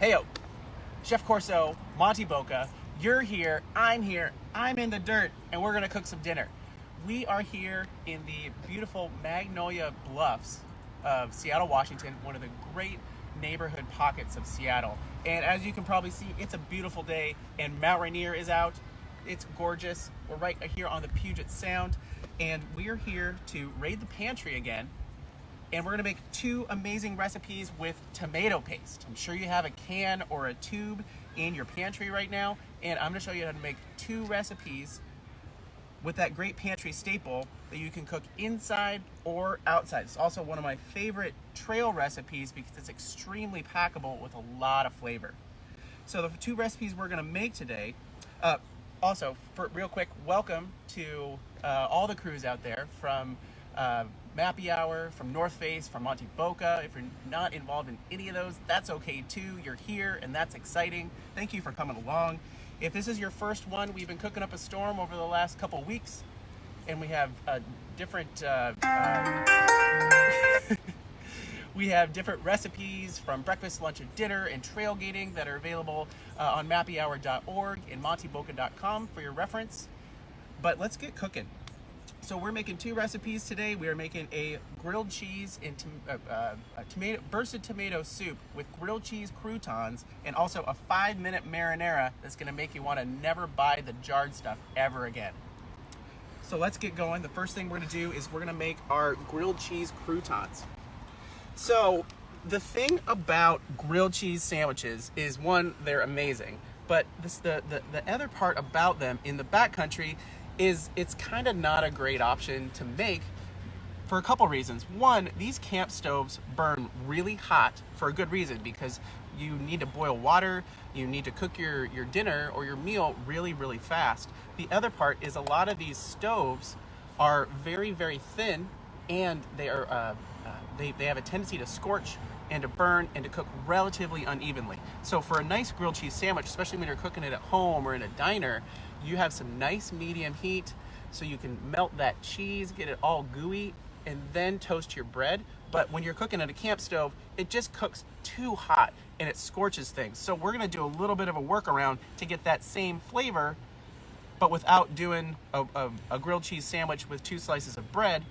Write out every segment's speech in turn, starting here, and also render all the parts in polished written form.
Heyo, Chef Corso, Monty Boca, you're here, I'm in the dirt, and we're gonna cook some dinner. We are here in the beautiful Magnolia Bluffs of Seattle, Washington, one of the great neighborhood pockets of Seattle. And as you can probably see, it's a beautiful day, and Mount Rainier is out. It's gorgeous. We're right here on the Puget Sound, and we're here to raid the pantry again. And we're gonna make two amazing recipes with tomato paste. I'm sure you have a can or a tube in your pantry right now, and I'm gonna show you how to make two recipes with that great pantry staple that you can cook inside or outside. It's also one of my favorite trail recipes because it's extremely packable with a lot of flavor. So the two recipes we're gonna make today, also, real quick, welcome to all the crews out there from Mappy Hour, from North Face, from Monty Boca. If you're not involved in any of those, that's okay too. You're here and that's exciting. Thank you for coming along. If this is your first one, we've been cooking up a storm over the last couple weeks, and we have different we have different recipes from breakfast, lunch, and dinner, and trailgating that are available on mappyhour.org and montyboca.com for your reference. But let's get cooking. So we're making two recipes today. We are making a grilled cheese and bursted tomato soup with grilled cheese croutons, and also a 5-minute marinara that's gonna make you wanna never buy the jarred stuff ever again. So let's get going. The first thing we're gonna do is we're gonna make our grilled cheese croutons. So the thing about grilled cheese sandwiches is, one, they're amazing, but the other part about them in the backcountry is it's kind of not a great option to make for a couple reasons. One, these camp stoves burn really hot for a good reason, because you need to boil water, you need to cook your dinner or your meal really, really fast. The other part is a lot of these stoves are very, very thin, and they are they have a tendency to scorch and to burn and to cook relatively unevenly. So for a nice grilled cheese sandwich, especially when you're cooking it at home or in a diner, you have some nice medium heat so you can melt that cheese, get it all gooey, and then toast your bread. But when you're cooking at a camp stove, it just cooks too hot and it scorches things. So we're gonna do a little bit of a workaround to get that same flavor, but without doing a grilled cheese sandwich with 2 slices of bread,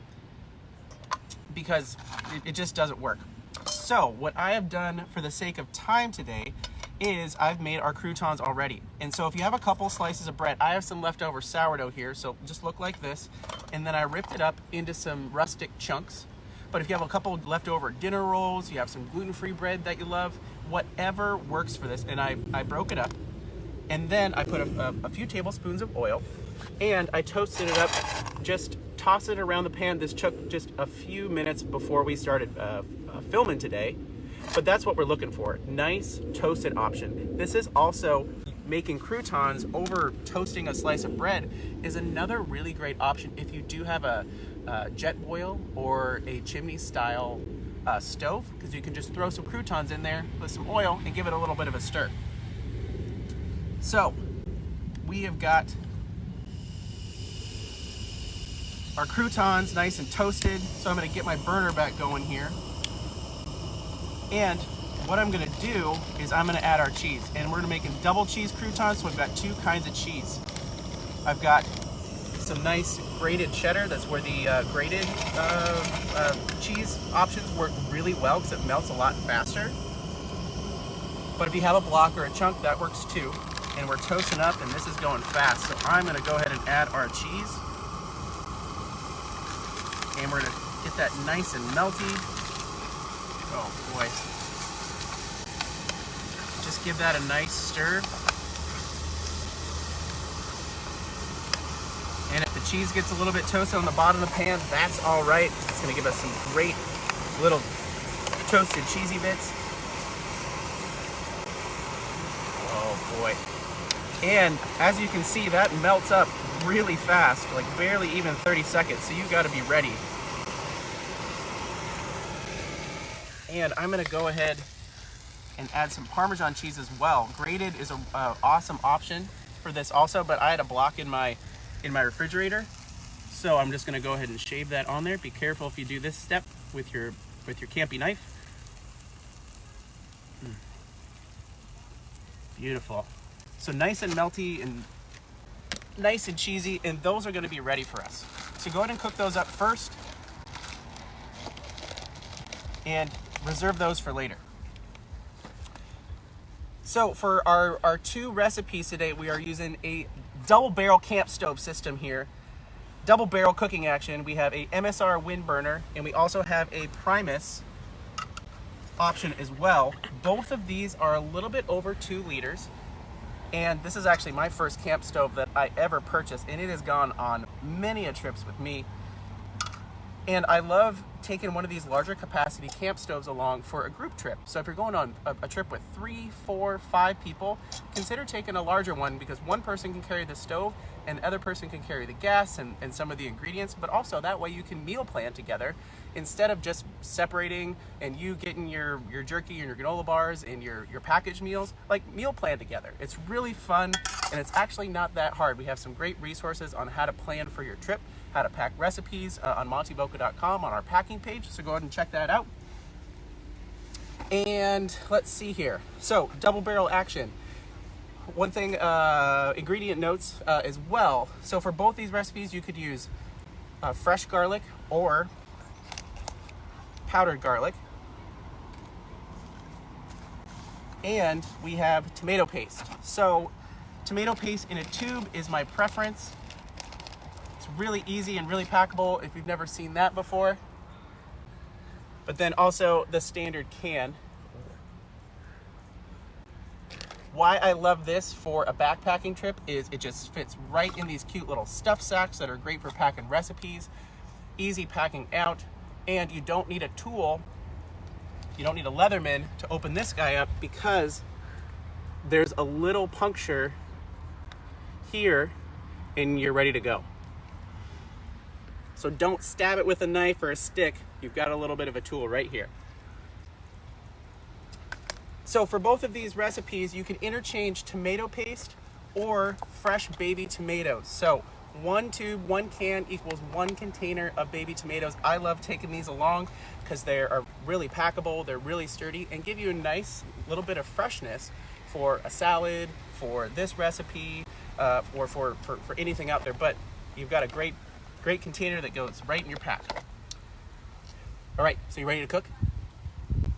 because it just doesn't work. So what I have done for the sake of time today is I've made our croutons already. And so if you have a couple slices of bread, I have some leftover sourdough here, so just look like this. And then I ripped it up into some rustic chunks. But if you have a couple leftover dinner rolls, you have some gluten-free bread that you love, whatever works for this. And I broke it up. And then I put a few tablespoons of oil, and I toasted it up, just toss it around the pan. This took just a few minutes before we started filming today. But that's what we're looking for, nice toasted option. This is also making croutons over toasting a slice of bread is another really great option if you do have a jet boil or a chimney style stove, because you can just throw some croutons in there with some oil and give it a little bit of a stir. So we have got our croutons nice and toasted. So I'm gonna get my burner back going here. And what I'm gonna do is I'm gonna add our cheese, and we're gonna make double cheese croutons, so I've got 2 kinds of cheese. I've got some nice grated cheddar. That's where the grated cheese options work really well because it melts a lot faster. But if you have a block or a chunk, that works too. And we're toasting up, and this is going fast. So I'm gonna go ahead and add our cheese. And we're gonna get that nice and melty. Oh boy. Just give that a nice stir. And if the cheese gets a little bit toasted on the bottom of the pan, that's all right. It's gonna give us some great little toasted cheesy bits. Oh boy. And as you can see, that melts up really fast, like barely even 30 seconds. So you gotta be ready. And I'm gonna go ahead and add some Parmesan cheese as well. Grated is an awesome option for this also, but I had a block in my refrigerator, so I'm just gonna go ahead and shave that on there. Be careful if you do this step with your campy knife. Beautiful. So nice and melty and nice and cheesy, and those are going to be ready for us. So go ahead and cook those up first and reserve those for later. So for our two recipes today, we are using a double barrel camp stove system here. Double barrel cooking action. We have a MSR wind burner, and we also have a Primus option as well. Both of these are a little bit over 2 liters, and this is actually my first camp stove that I ever purchased, and it has gone on many a trips with me. And I love taking one of these larger capacity camp stoves along for a group trip. So if you're going on a trip with 3, 4, 5 people, consider taking a larger one, because one person can carry the stove and the other person can carry the gas and some of the ingredients, but also that way you can meal plan together instead of just separating and you getting your jerky and your granola bars and your packaged meals. Like, meal plan together. It's really fun, and it's actually not that hard. We have some great resources on how to plan for your trip, how to pack recipes on montyboca.com on our packing page, so go ahead and check that out. And let's see here. So, double barrel action. One thing, ingredient notes as well. So for both these recipes, you could use fresh garlic or powdered garlic. And we have tomato paste. So tomato paste in a tube is my preference. It's really easy and really packable if you've never seen that before. But then also the standard can. Why I love this for a backpacking trip is it just fits right in these cute little stuff sacks that are great for packing recipes, easy packing out, and you don't need a tool, you don't need a Leatherman to open this guy up, because there's a little puncture here and you're ready to go. So don't stab it with a knife or a stick, you've got a little bit of a tool right here. So for both of these recipes, you can interchange tomato paste or fresh baby tomatoes. So 1 tube, 1 can equals 1 container of baby tomatoes. I love taking these along because they are really packable, they're really sturdy, and give you a nice little bit of freshness for a salad, for this recipe, or for anything out there. But you've got a great container that goes right in your pack. All right, so you ready to cook?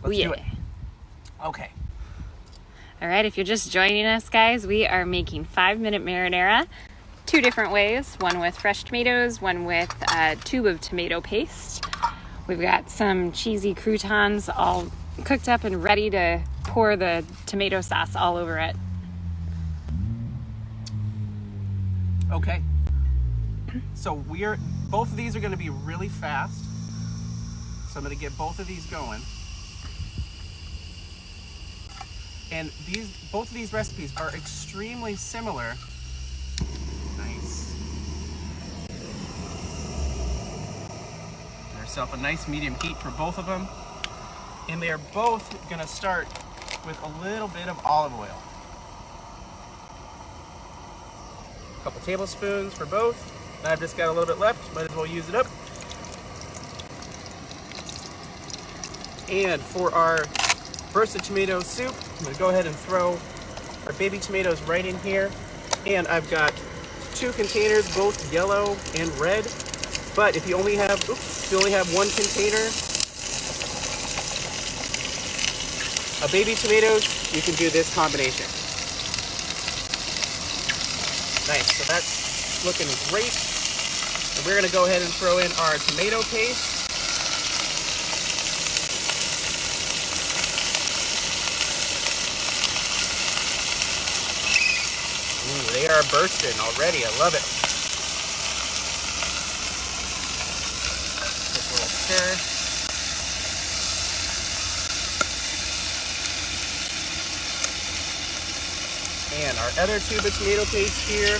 Let's do it. Okay. All right, if you're just joining us, guys, we are making 5-minute marinara 2 different ways. One with fresh tomatoes, one with a tube of tomato paste. We've got some cheesy croutons all cooked up and ready to pour the tomato sauce all over it. Okay. So both of these are going to be really fast. So I'm going to get both of these going. And both of these recipes are extremely similar. Nice. Get yourself a nice medium heat for both of them. And they are both gonna start with a little bit of olive oil. A couple tablespoons for both. And I've just got a little bit left, might as well use it up. And for our roasted tomato soup, I'm going to go ahead and throw our baby tomatoes right in here. And I've got 2 containers, both yellow and red. But if you only have, one container of baby tomatoes, you can do this combination. Nice, so that's looking great. And we're going to go ahead and throw in our tomato paste. Ooh, they are bursting already. I love it. Just a little stir. And our other tube of tomato paste here.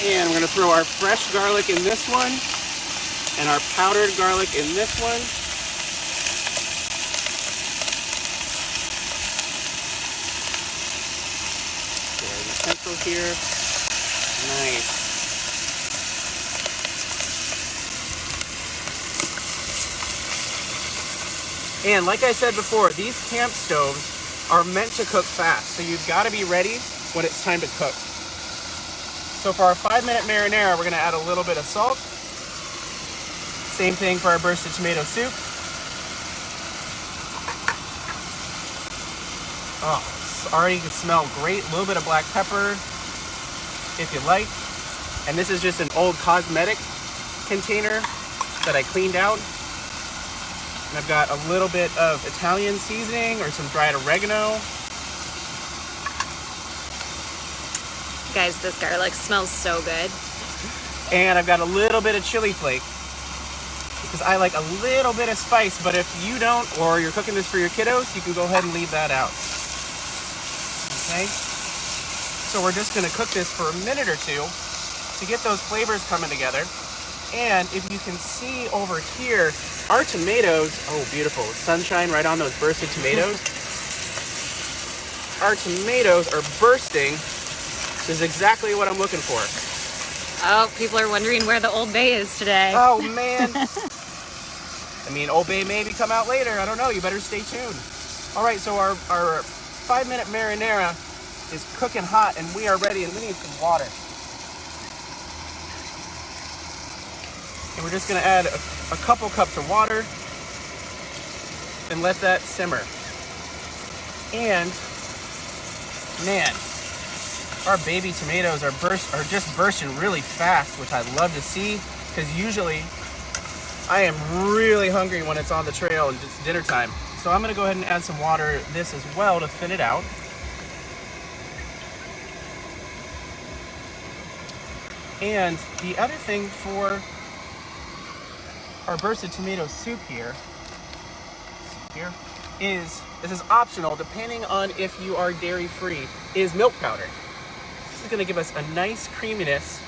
And we're going to throw our fresh garlic in this one. And our powdered garlic in this one. There's a pencil here. Nice. And like I said before, these camp stoves are meant to cook fast, so you've got to be ready when it's time to cook. So for our 5-minute marinara, we're going to add a little bit of salt. Same thing for our bursted tomato soup. Oh, it's already can smell great. A little bit of black pepper, if you like. And this is just an old cosmetic container that I cleaned out. And I've got a little bit of Italian seasoning or some dried oregano. Guys, this garlic smells so good. And I've got a little bit of chili flake because I like a little bit of spice, but if you don't, or you're cooking this for your kiddos, you can go ahead and leave that out. Okay? So we're just gonna cook this for a minute or two to get those flavors coming together. And if you can see over here, our tomatoes, oh beautiful, sunshine right on those bursted tomatoes. Our tomatoes are bursting. This is exactly what I'm looking for. Oh, people are wondering where the Old Bay is today. Oh man. I mean, Old Bay maybe come out later. I don't know. You better stay tuned. All right, so our 5-minute marinara is cooking hot and we are ready, and we need some water. And we're just gonna add a couple cups of water and let that simmer. And man, our baby tomatoes are just bursting really fast, which I love to see, because usually I am really hungry when it's on the trail and it's dinner time. So I'm gonna go ahead and add some water this as well to thin it out. And the other thing for our bursted tomato soup here is, this is optional depending on if you are dairy free, is milk powder. This is going to give us a nice creaminess,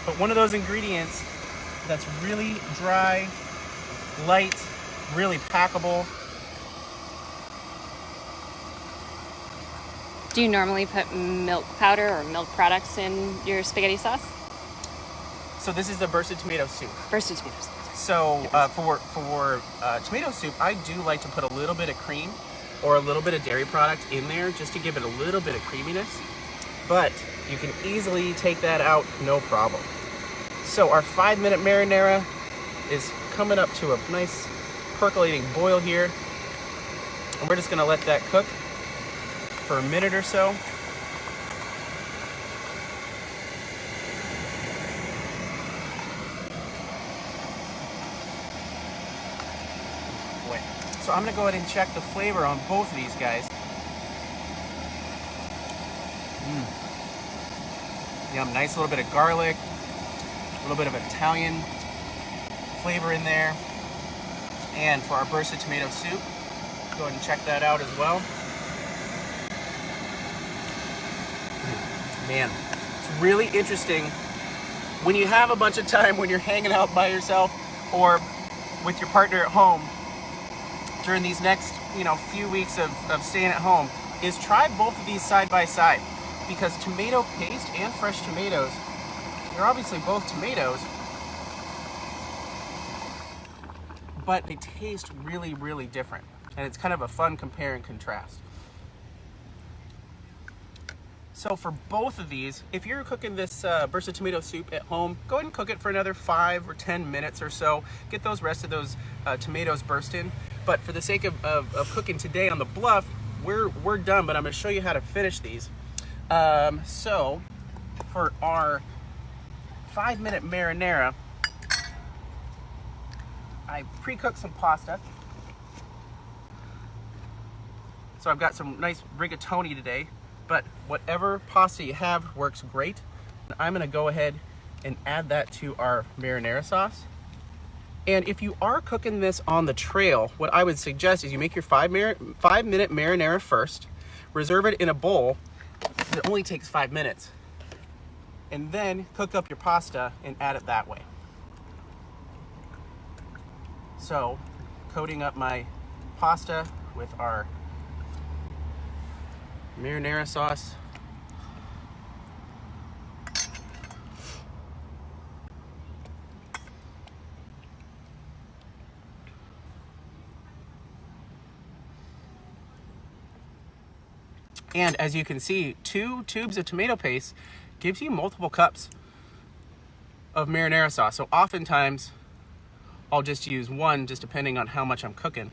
but one of those ingredients that's really dry, light, really packable. Do you normally put milk powder or milk products in your spaghetti sauce? So this is the bursted tomato soup. Bursted tomato soup. So for tomato soup, I do like to put a little bit of cream or a little bit of dairy product in there just to give it a little bit of creaminess. But you can easily take that out, no problem. So our 5-minute marinara is coming up to a nice percolating boil here. And we're just gonna let that cook for a minute or so. So I'm gonna go ahead and check the flavor on both of these guys. Yum, nice little bit of garlic, a little bit of Italian flavor in there. And for our bursted tomato soup, go ahead and check that out as well. Man, it's really interesting when you have a bunch of time when you're hanging out by yourself or with your partner at home during these next, few weeks of staying at home, is try both of these side by side, because tomato paste and fresh tomatoes, they're obviously both tomatoes, but they taste really, really different. And it's kind of a fun compare and contrast. So for both of these, if you're cooking this bursted tomato soup at home, go ahead and cook it for another 5 or 10 minutes or so. Get those rest of those tomatoes bursted. But for the sake of cooking today on the bluff, we're done, but I'm gonna show you how to finish these. So for our 5-minute marinara, I pre-cooked some pasta. So I've got some nice rigatoni today, but whatever pasta you have works great. I'm gonna go ahead and add that to our marinara sauce. And if you are cooking this on the trail, what I would suggest is you make your 5-minute marinara first, reserve it in a bowl. It only takes 5 minutes. And then cook up your pasta and add it that way. So, coating up my pasta with our marinara sauce. And as you can see, 2 tubes of tomato paste gives you multiple cups of marinara sauce. So oftentimes I'll just use 1, just depending on how much I'm cooking.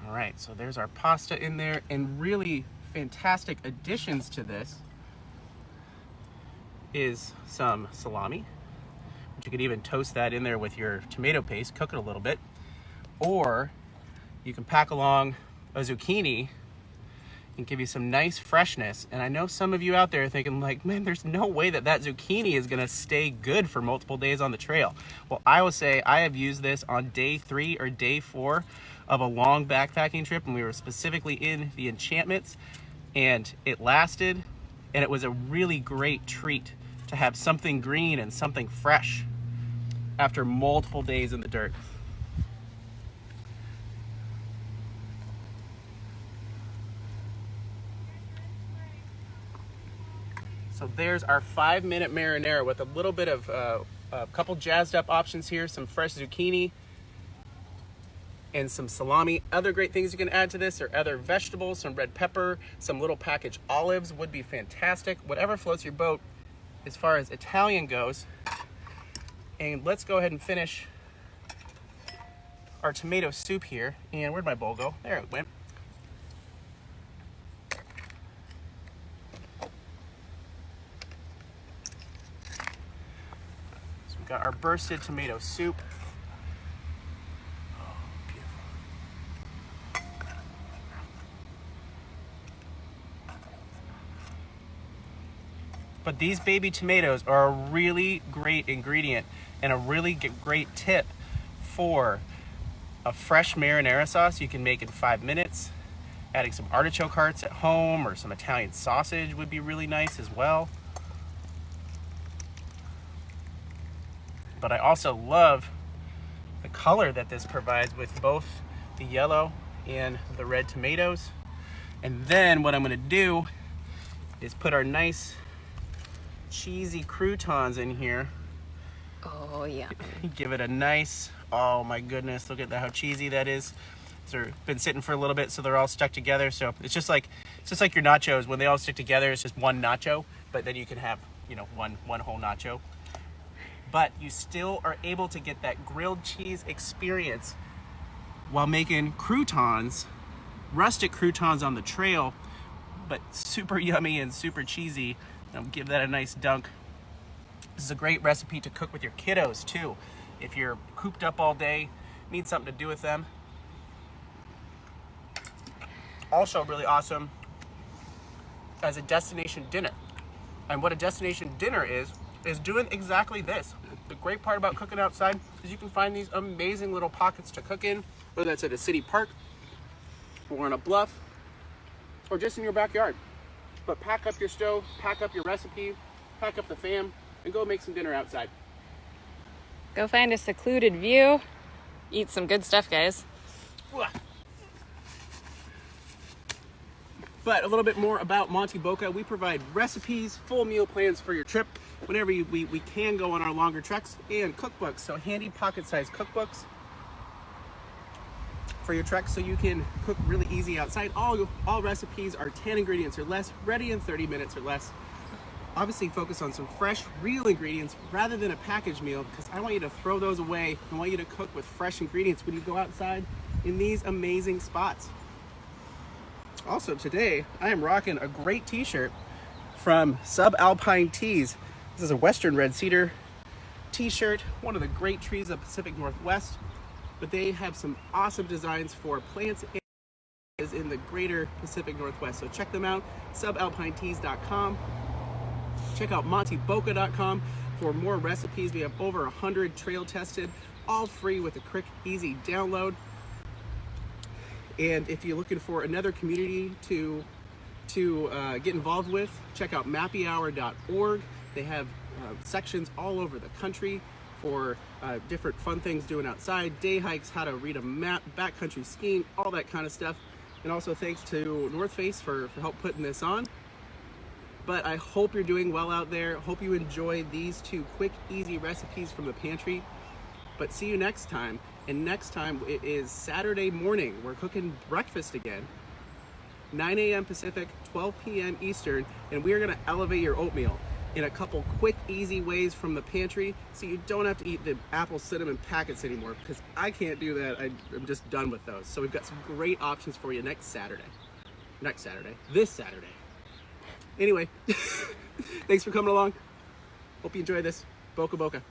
All right, so there's our pasta in there, and really fantastic additions to this is some salami. You could even toast that in there with your tomato paste, cook it a little bit. Or you can pack along a zucchini and give you some nice freshness. And I know some of you out there are thinking like, man, there's no way that that zucchini is gonna stay good for multiple days on the trail. Well, I will say I have used this on day 3 or day 4 of a long backpacking trip, and we were specifically in the Enchantments, and it lasted, and it was a really great treat to have something green and something fresh after multiple days in the dirt. So there's our 5-minute marinara with a little bit of a couple jazzed up options here, some fresh zucchini and some salami. Other great things you can add to this are other vegetables, some red pepper, some little packaged olives would be fantastic. Whatever floats your boat as far as Italian goes. And let's go ahead and finish our tomato soup here. And where'd my bowl go? There it went. So we've got our bursted tomato soup. Oh, beautiful. But these baby tomatoes are a really great ingredient and a really great tip for a fresh marinara sauce you can make in 5 minutes. Adding some artichoke hearts at home or some Italian sausage would be really nice as well. But I also love the color that this provides with both the yellow and the red tomatoes. And then what I'm gonna do is put our nice cheesy croutons in here. Oh yeah. Give it a nice, oh my goodness, look at that, how cheesy that is. They've been sitting for a little bit, so they're all stuck together. So it's just like your nachos. When they all stick together, it's just one nacho, but then you can have, you know, one whole nacho. But you still are able to get that grilled cheese experience while making croutons, rustic croutons on the trail, but super yummy and super cheesy. Give that a nice dunk. This is a great recipe to cook with your kiddos too. If you're cooped up all day, need something to do with them. Also really awesome as a destination dinner. And what a destination dinner is doing exactly this. The great part about cooking outside is you can find these amazing little pockets to cook in, whether that's at a city park or on a bluff or just in your backyard. But pack up your stove, pack up your recipe, pack up the fam, and go make some dinner outside. Go find a secluded view, eat some good stuff, guys. But a little bit more about Monte Boca. We provide recipes, full meal plans for your trip whenever we can go on our longer treks, and cookbooks, so handy pocket-sized cookbooks for your trek so you can cook really easy outside. All recipes are 10 ingredients or less, ready in 30 minutes or less. Obviously focus on some fresh, real ingredients rather than a packaged meal, because I want you to throw those away. I want you to cook with fresh ingredients when you go outside in these amazing spots. Also today, I am rocking a great t-shirt from Subalpine Tees. This is a Western Red Cedar t-shirt, one of the great trees of the Pacific Northwest. But they have some awesome designs for plants and in the greater Pacific Northwest. So check them out, subalpinetees.com. Check out monteboca.com for more recipes. We have over 100 trail tested, all free with a quick, easy download. And if you're looking for another community to get involved with, check out mappyhour.org. They have sections all over the country for different fun things doing outside, day hikes, how to read a map, backcountry skiing, all that kind of stuff. And also thanks to North Face for help putting this on. But I hope you're doing well out there. Hope you enjoy these 2 quick, easy recipes from the pantry. But see you next time. And next time it is Saturday morning. We're cooking breakfast again. 9 a.m. Pacific, 12 p.m. Eastern, and we are going to elevate your oatmeal in a couple quick, easy ways from the pantry so you don't have to eat the apple cinnamon packets anymore, because I can't do that. I'm just done with those. So we've got some great options for you this Saturday. Anyway, thanks for coming along. Hope you enjoy this. Boca Boca.